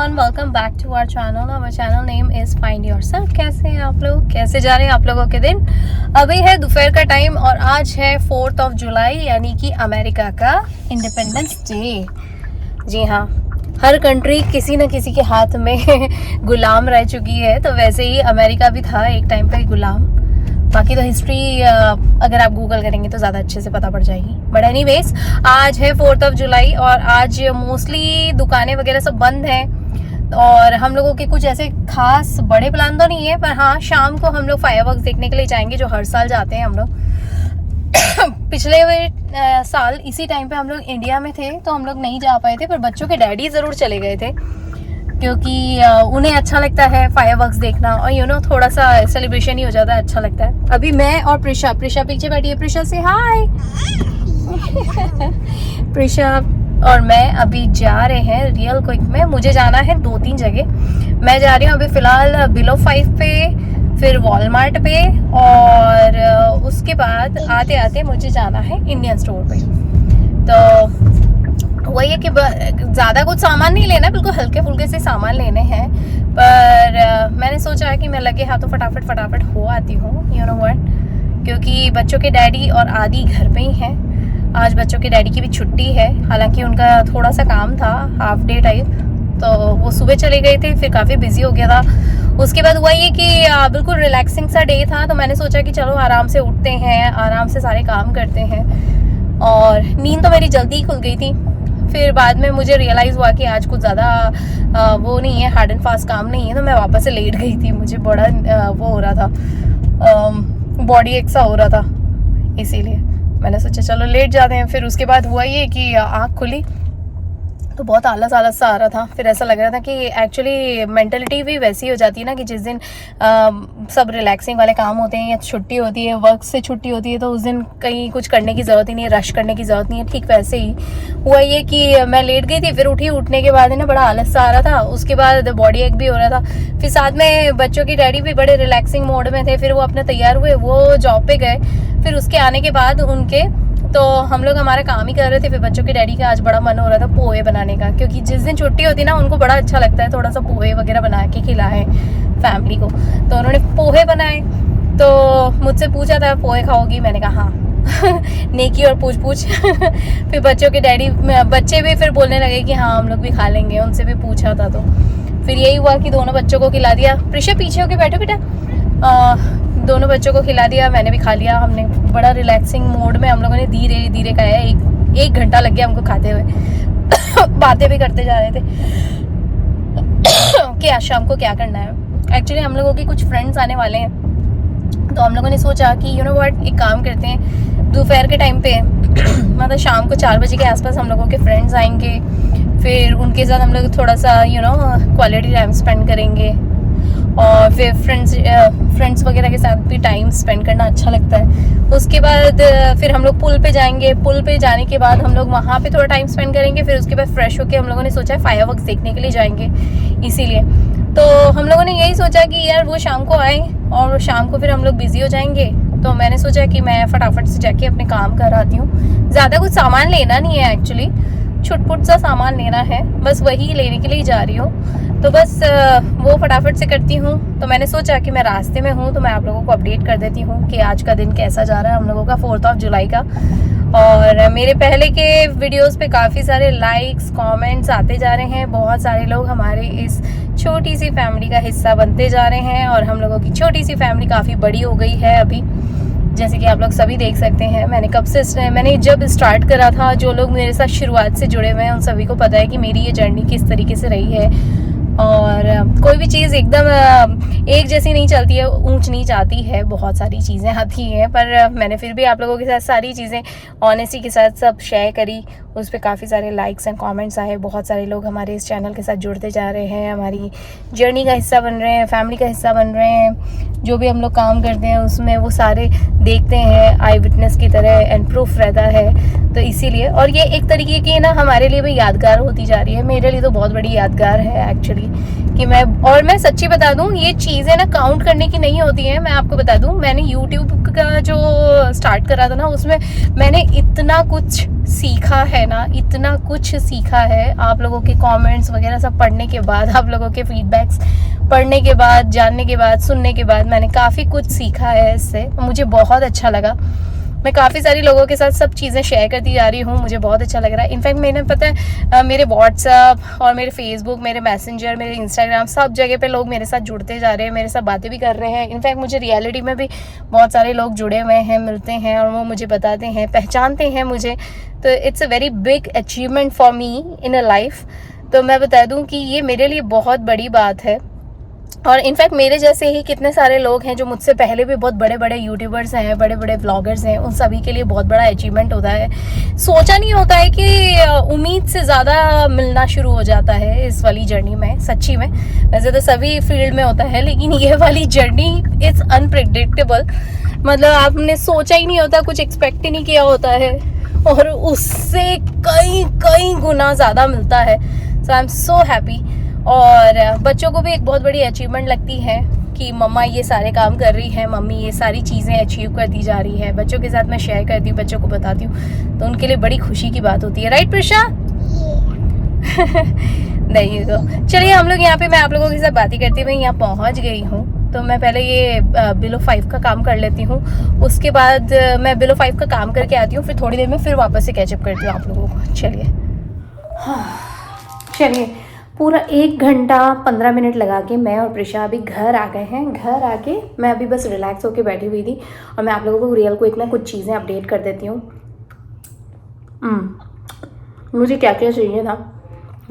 Everyone, welcome back to our channel. Our channel name is find yourself. कैसे हैं आप लोग? कैसे जा रहे हैं आप लोगों के दिन? अभी है दोपहर का टाइम और आज है 4 जुलाई यानी कि अमेरिका का इंडिपेंडेंस डे। जी हाँ, हर कंट्री किसी न किसी के हाथ में गुलाम रह चुकी है, तो वैसे ही अमेरिका भी था एक टाइम पे गुलाम। बाकी तो हिस्ट्री अगर आप गूगल करेंगे तो ज़्यादा अच्छे से पता पड़ जाएगी। बट एनीवेज, आज है 4 जुलाई और आज मोस्टली दुकानें वगैरह सब बंद हैं और हम लोगों के कुछ ऐसे खास बड़े प्लान तो नहीं है, पर हाँ शाम को हम लोग फायरवर्क्स देखने के लिए जाएंगे, जो हर साल जाते हैं हम लोग। पिछले साल इसी टाइम पे हम लोग इंडिया में थे तो हम लोग नहीं जा पाए थे, पर बच्चों के डैडी ज़रूर चले गए थे क्योंकि उन्हें अच्छा लगता है फायरवर्क्स देखना और थोड़ा सा सेलिब्रेशन ही हो जाता है, अच्छा लगता है। अभी मैं और प्रिशा पीछे बैठी है। प्रिशा से हाय। प्रिशा और मैं अभी जा रहे हैं रियल क्विक में। मुझे जाना है 2-3 जगह। मैं जा रही हूँ अभी फ़िलहाल बिलो 5 पे, फिर वॉलमार्ट पे और उसके बाद आते आते मुझे जाना है इंडियन स्टोर पे। तो वही है कि ज़्यादा कुछ सामान नहीं लेना, बिल्कुल हल्के फुल्के से सामान लेने हैं, पर मैंने सोचा है कि मैं लगे हाथों फटाफट हो आती हूँ, यू नो व्हाट, क्योंकि बच्चों के डैडी और आदि घर पे ही हैं। आज बच्चों के डैडी की भी छुट्टी है, हालांकि उनका थोड़ा सा काम था हाफ डे टाइप, तो वो सुबह चले गए थे, फिर काफ़ी बिजी हो गया था। उसके बाद हुआ ये कि बिल्कुल रिलैक्सिंग सा डे था, तो मैंने सोचा कि चलो आराम से उठते हैं, आराम से सारे काम करते हैं। और नींद तो मेरी जल्दी ही खुल गई थी। फिर बाद में मुझे रियलाइज़ हुआ कि आज कुछ ज़्यादा वो नहीं है, हार्ड एंड फास्ट काम नहीं है, तो मैं वापस से लेट गई थी। मुझे बड़ा वो हो रहा था, बॉडी एक सा हो रहा था, इसीलिए मैंने सोचा चलो लेट जाते हैं। फिर उसके बाद हुआ ये कि आँख खुली तो बहुत आलस सा आ रहा था। फिर ऐसा लग रहा था कि एक्चुअली मेंटलिटी भी वैसी हो जाती है ना कि जिस दिन सब रिलैक्सिंग वाले काम होते हैं या छुट्टी होती है, वर्क से छुट्टी होती है, तो उस दिन कहीं कुछ करने की ज़रूरत ही नहीं है, रश करने की ज़रूरत नहीं है। ठीक वैसे ही हुआ ये कि मैं लेट गई थी, फिर उठने के बाद ना बड़ा आलस सा आ रहा था। उसके बाद बॉडी एक भी हो रहा था। फिर साथ में बच्चों की डैडी भी बड़े रिलैक्सिंग मोड में थे, फिर वो अपने तैयार हुए, वो जॉब पे गए। फिर उसके आने के बाद उनके तो हम लोग हमारा काम ही कर रहे थे। फिर बच्चों के डैडी का आज बड़ा मन हो रहा था पोहे बनाने का, क्योंकि जिस दिन छुट्टी होती है ना उनको बड़ा अच्छा लगता है थोड़ा सा पोहे वगैरह बना के खिलाएं फैमिली को। तो उन्होंने पोहे बनाए, तो मुझसे पूछा था पोहे खाओगी, मैंने कहा हाँ। नेकी और पूछ फिर बच्चों के डैडी बच्चे भी फिर बोलने लगे कि हाँ हम लोग भी खा लेंगे, उनसे भी पूछा था। तो फिर यही हुआ कि दोनों बच्चों को खिला दिया। प्रिशा पीछे होके बैठो बेटा। दोनों बच्चों को खिला दिया, मैंने भी खा लिया। हमने बड़ा रिलैक्सिंग मोड में हम लोगों ने धीरे धीरे खाया। एक घंटा लग गया हमको खाते हुए। बातें भी करते जा रहे थे कि आज शाम को क्या करना है। एक्चुअली हम लोगों के कुछ फ्रेंड्स आने वाले हैं, तो हम लोगों ने सोचा कि यू नो व्हाट, एक काम करते हैं, दोपहर के टाइम पे मतलब शाम को 4 बजे के आसपास हम लोगों के फ्रेंड्स आएंगे। फिर उनके साथ हम लोग थोड़ा सा क्वालिटी टाइम स्पेंड करेंगे और फिर फ्रेंड्स वगैरह के साथ भी टाइम स्पेंड करना अच्छा लगता है। उसके बाद फिर हम लोग पुल पे जाएंगे। पुल पे जाने के बाद हम लोग वहाँ पे थोड़ा टाइम स्पेंड करेंगे। फिर उसके बाद फ्रेश होके हम लोगों ने सोचा है फायरवर्क्स देखने के लिए जाएंगे, इसीलिए तो हम लोगों ने यही सोचा कि यार वो शाम को आए और शाम को फिर हम लोग बिजी हो जाएंगे। तो मैंने सोचा कि मैं फटाफट से जाके अपने काम कर आती हूँ। ज़्यादा कुछ सामान लेना नहीं है, एक्चुअली छुटपुट सा सामान लेना है, बस वही लेने के लिए जा रही हूँ। तो बस वो फटाफट से करती हूँ। तो मैंने सोचा कि मैं रास्ते में हूँ तो मैं आप लोगों को अपडेट कर देती हूँ कि आज का दिन कैसा जा रहा है हम लोगों का 4 जुलाई का। और मेरे पहले के वीडियोस पे काफ़ी सारे लाइक्स कमेंट्स आते जा रहे हैं। बहुत सारे लोग हमारे इस छोटी सी फैमिली का हिस्सा बनते जा रहे हैं और हम लोगों की छोटी सी फैमिली काफ़ी बड़ी हो गई है अभी, जैसे कि आप लोग सभी देख सकते हैं। मैंने जब स्टार्ट करा था, जो लोग मेरे साथ शुरुआत से जुड़े हुए हैं उन सभी को पता है कि मेरी ये जर्नी किस तरीके से रही है। और कोई भी चीज़ एकदम एक जैसी नहीं चलती है, ऊंच नीच आती है, बहुत सारी चीज़ें आती हैं, पर मैंने फिर भी आप लोगों के साथ सारी चीज़ें ऑनेस्टी के साथ सब शेयर करी। उस पर काफ़ी सारे लाइक्स एंड कमेंट्स आए। बहुत सारे लोग हमारे इस चैनल के साथ जुड़ते जा रहे हैं, हमारी जर्नी का हिस्सा बन रहे हैं, फैमिली का हिस्सा बन रहे हैं। जो भी हम लोग काम करते हैं उसमें वो सारे देखते हैं, आई विटनेस की तरह एंड प्रूफ रहता है। तो इसीलिए, और ये एक तरीके की ना हमारे लिए भी यादगार होती जा रही है। मेरे लिए तो बहुत बड़ी यादगार है एक्चुअली कि मैं सच्ची बता दूं, ये चीज़ें ना काउंट करने की नहीं होती हैं। मैं आपको बता दूं, मैंने यूट्यूब का जो स्टार्ट करा था ना, उसमें मैंने इतना कुछ सीखा है ना, इतना कुछ सीखा है। आप लोगों के कमेंट्स वगैरह सब पढ़ने के बाद, आप लोगों के फीडबैक्स पढ़ने के बाद, जानने के बाद, सुनने के बाद मैंने काफ़ी कुछ सीखा है इससे। मुझे बहुत अच्छा लगा। मैं काफ़ी सारी लोगों के साथ सब चीज़ें शेयर करती जा रही हूँ, मुझे बहुत अच्छा लग रहा है। इनफैक्ट मैंने पता है मेरे व्हाट्सअप और मेरे फेसबुक, मेरे मैसेंजर, मेरे इंस्टाग्राम, सब जगह पे लोग मेरे साथ जुड़ते जा रहे हैं, मेरे साथ बातें भी कर रहे हैं। इनफैक्ट मुझे रियलिटी में भी बहुत सारे लोग जुड़े हुए हैं, मिलते हैं और वो मुझे बताते हैं, पहचानते हैं मुझे। तो it's a very big achievement for me in a life. तो मैं बता दूँ कि ये मेरे लिए बहुत बड़ी बात है। और इनफैक्ट मेरे जैसे ही कितने सारे लोग हैं जो मुझसे पहले भी बहुत बड़े बड़े यूट्यूबर्स हैं, बड़े बड़े व्लॉगर्स हैं, उन सभी के लिए बहुत बड़ा अचीवमेंट होता है। सोचा नहीं होता है कि उम्मीद से ज़्यादा मिलना शुरू हो जाता है इस वाली जर्नी में, सच्ची में। वैसे तो सभी फील्ड में होता है, लेकिन ये वाली जर्नी इज़ अनप्रिडिक्टेबल। मतलब आपने सोचा ही नहीं होता, कुछ एक्सपेक्ट ही नहीं किया होता है, और उससे कई कई गुना ज़्यादा मिलता है। सो आई एम सो हैप्पी। और बच्चों को भी एक बहुत बड़ी अचीवमेंट लगती है कि मम्मा ये सारे काम कर रही है, मम्मी ये सारी चीज़ें अचीव कर दी जा रही है। बच्चों के साथ मैं शेयर करती हूँ, बच्चों को बताती हूँ, तो उनके लिए बड़ी खुशी की बात होती है। राइट प्रिशा? नहीं तो चलिए हम लोग यहाँ पे, मैं आप लोगों के साथ बातें करती हुई यहाँ पहुँच गई हूँ। तो मैं पहले ये बिलो 5 का काम कर लेती हूँ, उसके बाद मैं बिलो 5 का काम करके आती हूँ, फिर थोड़ी देर में फिर वापस से कैचअप करती हूँ आप लोगों को। चलिए चलिए, पूरा 1 घंटा 15 मिनट लगा के मैं और प्रिशा अभी घर आ गए हैं। घर आके मैं अभी बस रिलैक्स होके बैठी हुई थी, और मैं आप लोगों को रियल क्विक में कुछ चीज़ें अपडेट कर देती हूँ। मुझे क्या क्या चाहिए था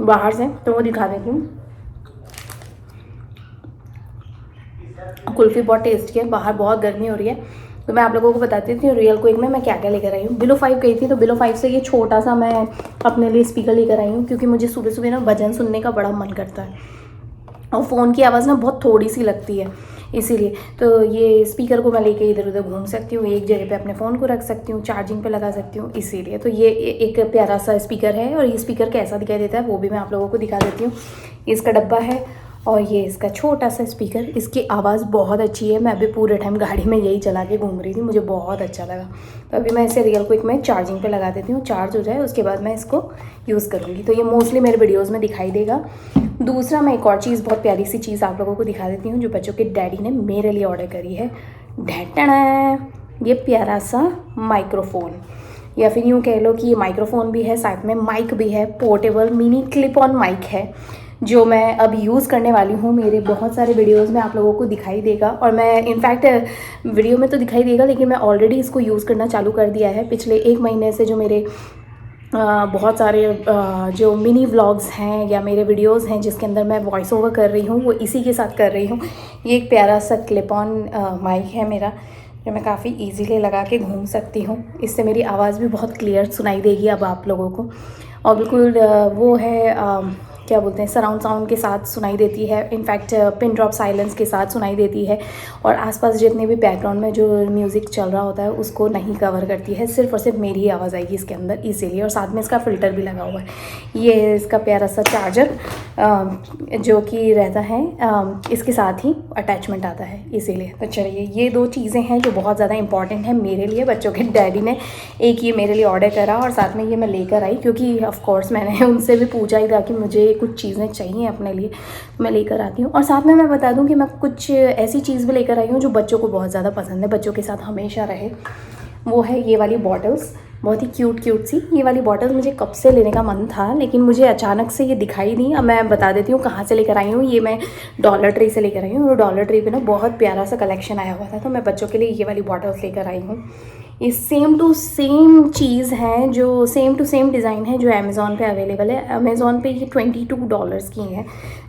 बाहर से, तो वो दिखा देती हूँ। कुल्फ़ी बहुत टेस्टी है, बाहर बहुत गर्मी हो रही है, तो मैं आप लोगों को बताती थी रियल क्विक में मैं क्या क्या लेकर आई हूँ। बिलो 5 गई थी, तो बिलो 5 से ये छोटा सा मैं अपने लिए स्पीकर लेकर आई हूँ, क्योंकि मुझे सुबह सुबह ना भजन सुनने का बड़ा मन करता है, और फ़ोन की आवाज़ ना बहुत थोड़ी सी लगती है, इसीलिए। तो ये स्पीकर को मैं लेके इधर उधर घूम सकती हूँ, एक जगह पे अपने फ़ोन को रख सकती हूँ, चार्जिंग पे लगा सकती हूँ, इसीलिए। तो ये एक प्यारा सा स्पीकर है, और ये स्पीकर कैसा दिखाई देता है वो भी मैं आप लोगों को दिखा देती हूँ। इसका डब्बा है, और ये इसका छोटा सा स्पीकर, इसकी आवाज़ बहुत अच्छी है। मैं अभी पूरे टाइम गाड़ी में यही चला के घूम रही थी, मुझे बहुत अच्छा लगा। तो अभी मैं इसे रियल क्विक में चार्जिंग पे लगा देती हूँ, चार्ज हो जाए उसके बाद मैं इसको यूज़ करूँगी। तो ये मोस्टली मेरे वीडियोज़ में दिखाई देगा। दूसरा, मैं एक और चीज़, बहुत प्यारी सी चीज़ आप लोगों को दिखा देती हूँ, जो बच्चों के डैडी ने मेरे लिए ऑर्डर करी है। ढेटना, ये प्यारा सा माइक्रोफोन, या फिर यूँ कह लो कि ये माइक्रोफोन भी है, साथ में माइक भी है, portable mini clip on mic है, जो मैं अब यूज़ करने वाली हूँ। मेरे बहुत सारे वीडियोज़ में आप लोगों को दिखाई देगा, और मैं इनफैक्ट वीडियो में तो दिखाई देगा, लेकिन मैं ऑलरेडी इसको यूज़ करना चालू कर दिया है। पिछले 1 महीने से जो मेरे बहुत सारे जो मिनी व्लॉग्स हैं या मेरे वीडियोस हैं जिसके अंदर मैं वॉइस ओवर कर रही हूँ, वो इसी के साथ कर रही हूँ। ये एक प्यारा सा क्लिप ऑन माइक है मेरा, जो मैं काफ़ी इजीली लगा के घूम सकती हूँ। इससे मेरी आवाज़ भी बहुत क्लियर सुनाई देगी अब आप लोगों को, और बिल्कुल वो है क्या बोलते हैं, सराउंड साउंड के साथ सुनाई देती है। इनफैक्ट पिन ड्रॉप साइलेंस के साथ सुनाई देती है, और आसपास जितने भी बैकग्राउंड में जो म्यूज़िक चल रहा होता है उसको नहीं कवर करती है, सिर्फ और सिर्फ मेरी ही आवाज़ आएगी इसके अंदर, इसीलिए। और साथ में इसका फ़िल्टर भी लगा हुआ है। ये है इसका प्यारा सा चार्जर, जो कि रहता है, इसके साथ ही अटैचमेंट आता है, इसीलिए। तो चलिए, ये 2 चीज़ें हैं जो बहुत ज़्यादा इंपॉर्टेंट है मेरे लिए। बच्चों के डैडी ने एक ये मेरे लिए ऑर्डर करा, और साथ में ये मैं लेकर आई, क्योंकि ऑफकोर्स मैंने उनसे भी पूछा ही था कि मुझे कुछ चीज़ें चाहिए अपने लिए, मैं लेकर आती हूँ। और साथ में मैं बता दूँ कि मैं कुछ ऐसी चीज़ भी लेकर आई हूँ जो बच्चों को बहुत ज़्यादा पसंद है, बच्चों के साथ हमेशा रहे। वो है ये वाली बॉटल्स, बहुत ही क्यूट सी। ये वाली बॉटल्स मुझे कब से लेने का मन था, लेकिन मुझे अचानक से ये दिखाई नहीं। अब मैं बता देती हूँ कहाँ से लेकर आई हूँ। ये मैं डॉलर ट्री से लेकर आई हूँ, और डॉलर ट्री पे ना बहुत प्यारा सा कलेक्शन आया हुआ था, तो मैं बच्चों के लिए ये वाली बॉटल्स लेकर आई हूँ। ये सेम टू सेम चीज़ है, जो सेम टू सेम डिज़ाइन है जो अमेज़ॉन पे अवेलेबल है। अमेज़ॉन पे ये $22 की है,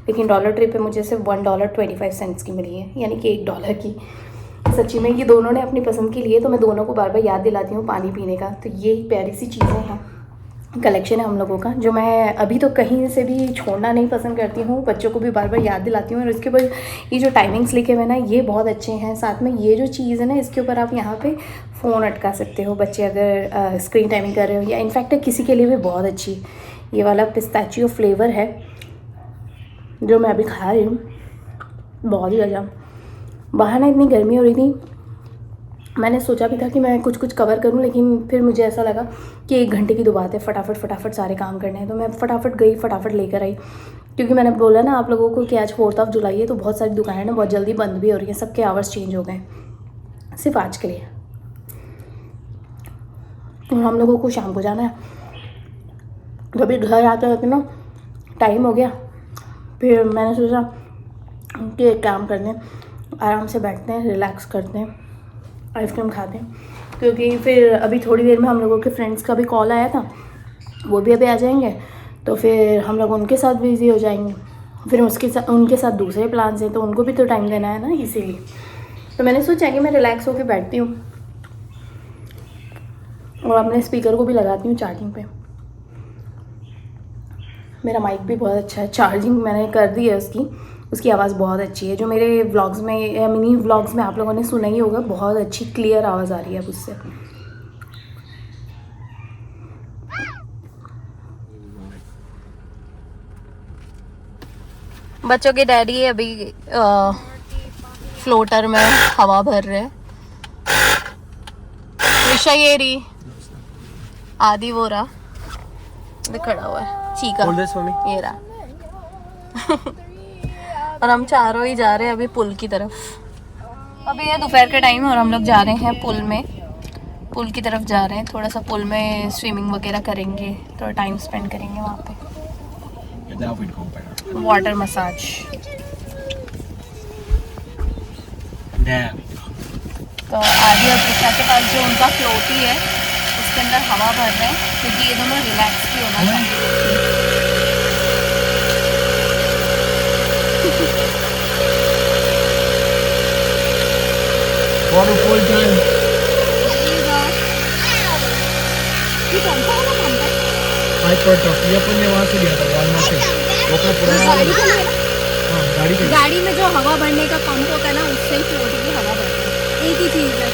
लेकिन डॉलर ट्री पे मुझे सिर्फ $1.25 की मिली है, यानी कि $1 की। सच्ची में ये दोनों ने अपनी पसंद की लिए, तो मैं दोनों को बार बार याद दिलाती हूँ पानी पीने का। तो ये प्यारी सी चीज़ें हैं, कलेक्शन है हम लोगों का, जो मैं अभी तो कहीं से भी छोड़ना नहीं पसंद करती हूँ, बच्चों को भी बार बार याद दिलाती हूँ। और इसके ऊपर ये जो टाइमिंग्स लिखे हुए ना, ये बहुत अच्छे हैं। साथ में ये जो चीज़ है ना, इसके ऊपर आप यहाँ पे फ़ोन अटका सकते हो, बच्चे अगर स्क्रीन टाइमिंग कर रहे हो, या इनफैक्ट किसी के लिए भी बहुत अच्छी। ये वाला पिस्ताचियो फ्लेवर है जो मैं अभी खा रही हूँ, बहुत ही अच्छा। बाहर ना इतनी गर्मी हो रही थी, मैंने सोचा भी था कि मैं कुछ कुछ कवर करूं, लेकिन फिर मुझे ऐसा लगा कि 1 घंटे की तो बात है, फटाफट सारे काम करने हैं। तो मैं फटाफट गई, फटाफट लेकर आई, क्योंकि मैंने बोला ना आप लोगों को कि आज 4 जुलाई है, तो बहुत सारी दुकानें ना बहुत जल्दी बंद भी हो रही हैं, सबके आवर्स चेंज हो गए सिर्फ आज के लिए। और हम लोगों को शाम को जाना है, तो अभी घर आते आते ना टाइम हो गया। फिर मैंने सोचा कि एक काम करते हैं, आराम से बैठते हैं, रिलैक्स करते हैं, आइसक्रीम खाते हैं, क्योंकि फिर अभी थोड़ी देर में हम लोगों के फ्रेंड्स का भी कॉल आया था, वो भी अभी आ जाएंगे, तो फिर हम लोग उनके साथ बिज़ी हो जाएंगे। फिर उनके साथ दूसरे प्लान्स हैं, तो उनको भी तो टाइम देना है ना, इसीलिए तो मैंने सोचा कि मैं रिलैक्स होकर बैठती हूँ और अपने स्पीकर को भी लगाती हूँ चार्जिंग पे। मेरा माइक भी बहुत अच्छा है, चार्जिंग मैंने कर दी है उसकी आवाज़ बहुत अच्छी है। जो मेरे व्लॉग्स में या मिनी व्लॉग्स में आप लोगों ने सुना ही होगा, बहुत अच्छी क्लियर आवाज़ आ रही है अब उससे। बच्चों के डैडी अभी फ्लोटर में हवा भर रहे हैं। ऋषा ये रही, आदि वो रहा खड़ा हुआ है, चीका ये रहा और हम चारों ही जा रहे हैं अभी पुल की तरफ। अभी ये दोपहर का टाइम है और हम लोग जा रहे हैं पुल की तरफ जा रहे हैं। थोड़ा सा पुल में स्विमिंग वगैरह करेंगे, थोड़ा टाइम स्पेंड करेंगे वहाँ पे, वाटर मसाज। तो आदि और कृष्णा के पास जो उनका फ्लोटी है उसके अंदर हवा भर रहे हैं, क्योंकि ये दोनों रिलैक्स भी होना चाहिए। Waterfall time. हाइपरट्रॉफी अपन ने वहाँ से लिया था, वॉलमार्ट से। वो का पुराना वाला, हाँ गाड़ी में जो हवा भरने का पंप होता है ना, उससे ही फ्लोटी की हवा भरती है, एक ही चीज़ है।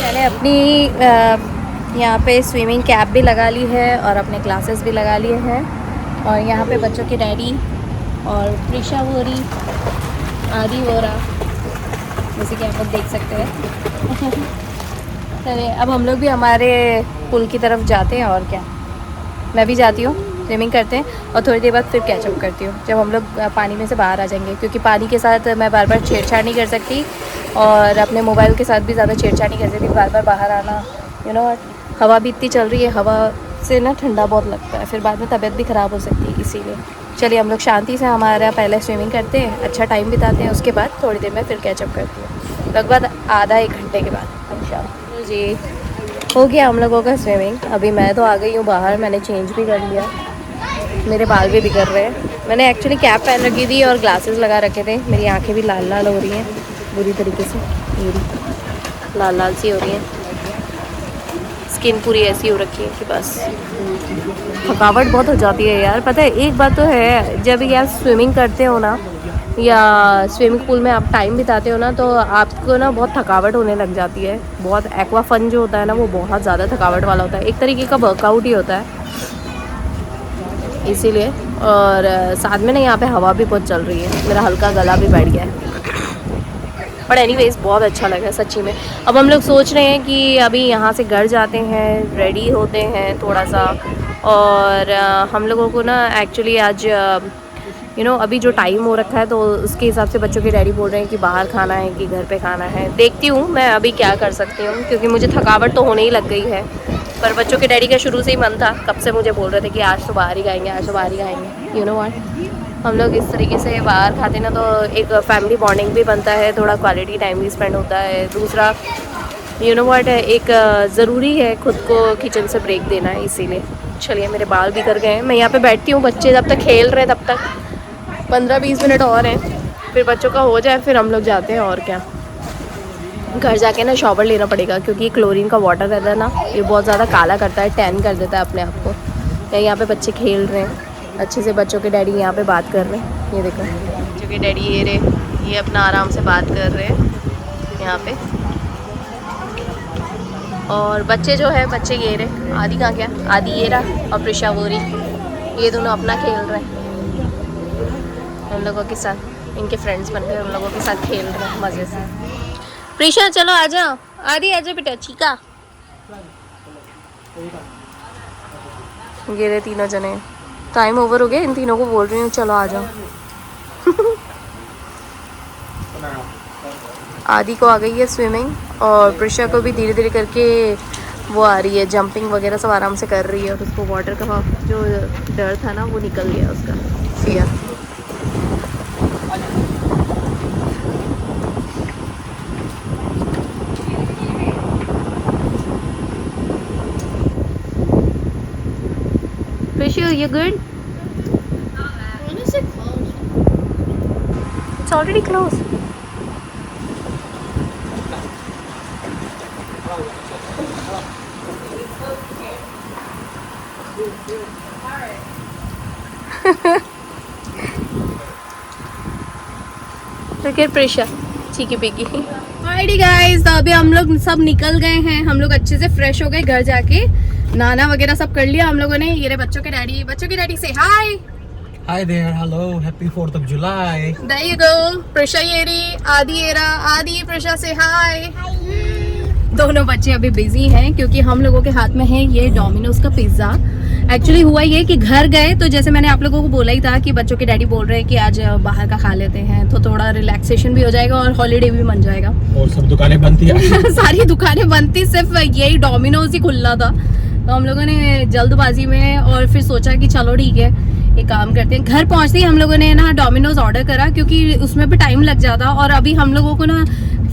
मैंने अपनी यहाँ पे स्विमिंग कैप भी लगा ली है और अपने क्लासेस भी लगा लिए हैं, और यहाँ पे बच्चों के डैडी और प्रिशा वो रही, आदि वो रहा, जैसे कि आप लोग देख सकते हैं। चलिए अब हम लोग भी हमारे पुल की तरफ जाते हैं, और क्या, मैं भी जाती हूँ, स्विमिंग करते हैं और थोड़ी देर बाद फिर कैचअप करती हूँ जब हम लोग पानी में से बाहर आ जाएंगे, क्योंकि पानी के साथ मैं बार बार छेड़छाड़ नहीं कर सकती और अपने मोबाइल के साथ भी ज़्यादा छेड़छाड़ नहीं कर सकती, बार बार बाहर आना, यू नो। हवा भी इतनी चल रही है, हवा से ना ठंडा बहुत लगता है, फिर बाद में तबीयत भी ख़राब हो सकती है, इसीलिए चलिए हम लोग शांति से हमारा पहले स्विमिंग करते हैं, अच्छा टाइम बिताते हैं, उसके बाद थोड़ी देर में फिर कैचअप करती हूँ, लगभग आधा 1 घंटे के बाद इंशाल्लाह। जी हो गया हम लोगों का स्विमिंग। अभी मैं तो आ गई हूँ बाहर, मैंने चेंज भी कर लिया, मेरे बाल भी बिगड़ रहे हैं। मैंने एक्चुअली कैप पहन रखी थी और ग्लासेस लगा रखे थे, मेरी आंखें भी लाल लाल हो रही हैं बुरी तरीके से, मेरी लाल लाल सी हो रही हैं, स्किन पूरी ऐसी हो रखी है कि बस थकावट बहुत हो जाती है यार। पता है एक बात तो है, जब यार स्विमिंग करते हो ना या स्विमिंग पूल में आप टाइम बिताते हो ना, तो आपको ना बहुत थकावट होने लग जाती है। बहुत एक्वा फन जो होता है ना, वो बहुत ज़्यादा थकावट वाला होता है, एक तरीके का वर्कआउट ही होता है, इसीलिए। और साथ में ना यहाँ पे हवा भी बहुत चल रही है, मेरा हल्का गला भी बैठ गया है, बट एनीवेज बहुत अच्छा लगा सच्ची में। अब हम लोग सोच रहे हैं कि अभी यहाँ से घर जाते हैं, रेडी होते हैं थोड़ा सा, और हम लोगों को ना एक्चुअली आज अभी जो टाइम हो रखा है, तो उसके हिसाब से बच्चों के डैडी बोल रहे हैं कि बाहर खाना है कि घर पे खाना है। देखती हूँ मैं अभी क्या कर सकती हूँ, क्योंकि मुझे थकावट तो होने ही लग गई है, पर बच्चों के डैडी का शुरू से ही मन था, कब से मुझे बोल रहे थे कि आज तो बाहर ही खाएंगे, आज तो बाहर ही खाएंगे, यू नो व्हाट। हम लोग इस तरीके से बाहर खाते ना, तो एक फैमिली बॉन्डिंग भी बनता है, थोड़ा क्वालिटी टाइम भी स्पेंड होता है। दूसरा यू नो व्हाट है, एक ज़रूरी है खुद को किचन से ब्रेक देना है, इसीलिए। चलिए मेरे बाल भी कर गए हैं, मैं यहाँ पे बैठती हूँ, बच्चे जब तक खेल रहे हैं तब तक 15-20 मिनट और हैं, फिर बच्चों का हो जाए फिर हम लोग जाते हैं, और क्या। घर जाके ना शॉवर लेना पड़ेगा, क्योंकि क्लोरीन का वाटर रहता है ना, ये बहुत ज़्यादा काला करता है, टैन कर देता है अपने आप को। यहाँ पे बच्चे खेल रहे हैं अच्छे से, बच्चों के डैडी यहाँ पे बात कर रहे हैं, ये देखो बच्चों के डैडी ये अपना आराम से बात कर रहे हैं यहाँ पे। और बच्चे जो है, बच्चे ये रहे, आदि कहाँ गया, आदि ये रहा और प्रिशा वो रही, ये दोनों अपना खेल रहे हैं उन लोगों के साथ। इनके फ्रेंड्स बन गए, उन लोगों के साथ खेल रहे हैं मज़े से। प्रिशा चलो आ जाओ, आदि आ जाओ बेटा, चीका। ये रहे तीनों जने, टाइम ओवर हो गया, इन तीनों को बोल रही हूँ चलो आ जाओ। आदि को आ गई है स्विमिंग और प्रिशा को भी धीरे धीरे करके वो आ रही है, जंपिंग वगैरह सब आराम से कर रही है। और उसको वाटर का जो डर था ना वो निकल गया, उसका fear. Prisha, you good? When is it closed? It's already closed. Look at Prisha, cheeky peeky. Alrighty guys, तो अभी हम लोग सब निकल गए हैं, हम लोग अच्छे से फ्रेश हो गए, घर जाके नाना वगैरह सब कर लिया हम लोगों ने। ये रहे बच्चों के डैडी से हाय। Hi there, hello, happy 4th of July. There you go. Prisha ये रही, आदि ये रहा, आदि प्रिशा से हाय। दोनों बच्चे अभी बिजी हैं क्योंकि हम लोगों के हाथ में है ये डोमिनोज का पिज्ज़ा। एक्चुअली हुआ ये कि घर गए तो जैसे मैंने आप लोगों को बोला ही था कि बच्चों के डैडी बोल रहे हैं कि आज बाहर का खा लेते हैं तो थोड़ा रिलैक्सेशन भी हो जाएगा और हॉलीडे भी बन जाएगा। और सब दुकानें बंद थी। सारी दुकानें बंद थी, सिर्फ यही डोमिनोज ही खुला था। तो हम लोगों ने जल्दबाजी में और फिर सोचा कि चलो ठीक है एक काम करते हैं। घर पहुंचते ही हम लोगों ने ना डोमिनोज ऑर्डर करा क्योंकि उसमें भी टाइम लग जाता और अभी हम लोगों को ना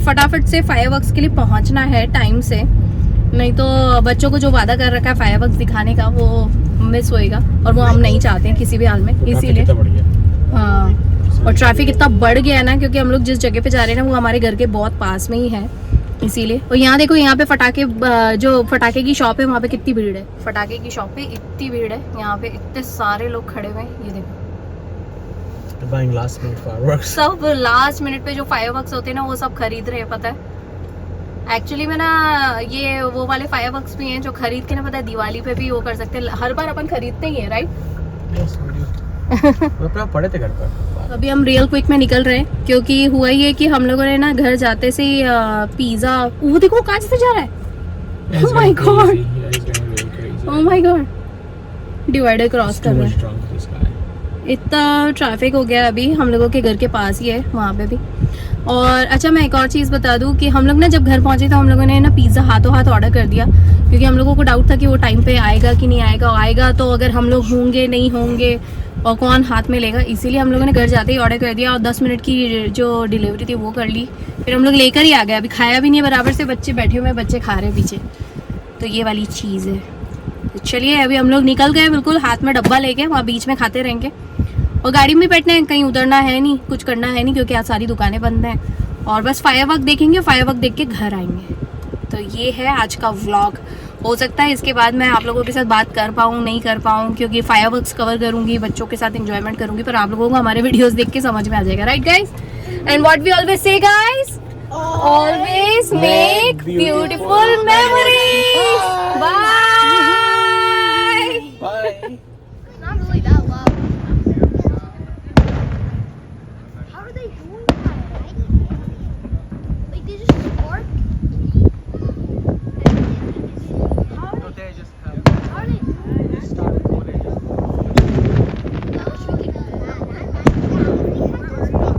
फटाफट से फायरवर्क्स के लिए पहुंचना है टाइम से, नहीं तो बच्चों को जो वादा कर रखा है फायरवर्क्स दिखाने का वो मिस होएगा और वो हम नहीं चाहते हैं किसी भी हाल में, इसीलिए। हाँ, और ट्रैफिक इतना बढ़ गया है ना क्योंकि हम लोग जिस जगह पे जा रहे हैं ना वो हमारे घर के बहुत पास में ही है, इसीलिए। और यहाँ देखो, यहाँ पे फटाके, जो फटाके की शॉप है वहाँ पे कितनी भीड़ है, फटाके की शॉप पे इतनी भीड़ है, यहाँ पे इतने सारे लोग खड़े हुए हैं। ये देखो सब लास्ट मिनट पे जो फायरवर्क्स होते हैं ना वो सब खरीद रहे हैं, पता है। एक्चुअली में ना ये वो वाले फायरवर्क्स भी हैं जो खरीद के ना, पता है, दिवाली पे भी वो कर सकते हैं, हर बार अपन खरीदते ही है, राइट। पड़े थे घर पर। अभी हम रियल क्विक में निकल रहे हैं क्योंकि हुआ ये कि हम लोगों ने ना घर जाते से पिज्जा, वो देखो कहाँ से जा रहा है, oh my God, oh my God, divider cross कर रहा है। इतना ट्रैफिक हो गया अभी, हम लोगों के घर के पास ही है वहाँ पे भी। और अच्छा मैं एक और चीज़ बता दूँ कि हम लोग ना जब घर पहुँचे तो हम लोगों ने ना पिज़्ज़ा हाथों हाथ ऑर्डर कर दिया क्योंकि हम लोगों को डाउट था कि वो टाइम पे आएगा कि नहीं आएगा, आएगा तो अगर हम लोग होंगे नहीं होंगे और कौन हाथ में लेगा, इसीलिए हम लोगों ने घर जाते ही ऑर्डर कर दिया और 10 मिनट की जो डिलीवरी थी वो कर ली, फिर हम लोग लेकर ही आ गए। अभी खाया भी नहीं है बराबर से, बच्चे बैठे हुए हैं, बच्चे खा रहे हैं पीछे, तो ये वाली चीज़ है। तो चलिए अभी हम लोग निकल गए, बिल्कुल हाथ में डब्बा लेके, वहाँ बीच में खाते रहेंगे और गाड़ी में बैठना है, कहीं उतरना है नहीं, कुछ करना है नहीं क्योंकि आज सारी दुकानें बंद हैं और बस फायरवर्क देखेंगे, फायरवर्क देख के घर आएंगे। तो ये है आज का व्लॉग। हो सकता है इसके बाद मैं आप लोगों के साथ बात कर पाऊँ नहीं कर पाऊँ क्योंकि फायरवर्क्स कवर करूँगी, बच्चों के साथ एंजॉयमेंट करूँगी, पर आप लोगों को हमारे वीडियोस देख के समझ में आ जाएगा, right guys. And what we always say guys, always make beautiful memories. Bye bye. Not really that loud. How are they doing that? Like they just spark? How are they doing that? I wish we could do that.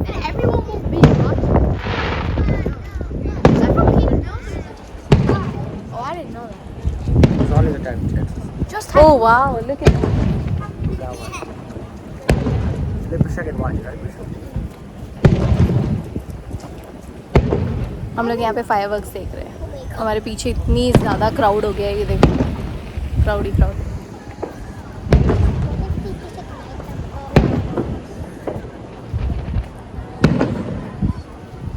And everyone will be watching. Is that from Peter Mills? Oh, I didn't know that. It's always a time check. Just Oh wow, look at that. That one. They push it watch, right? हम लोग यहाँ पे fireworks देख रहे हैं, हमारे पीछे इतनी ज़्यादा क्राउड हो गया है, ये देखो crowd he crowd.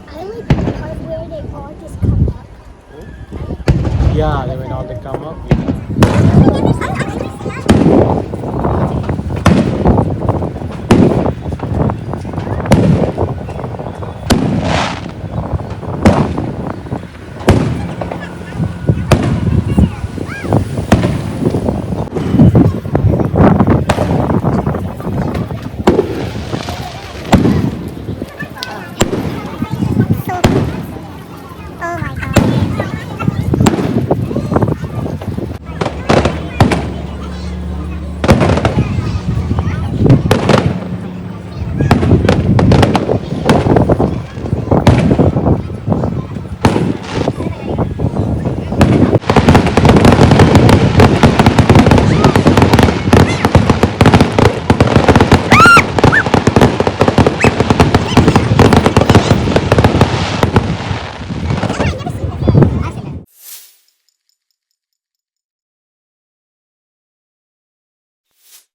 I like the part where they all just come up. Yeah, when all they come up.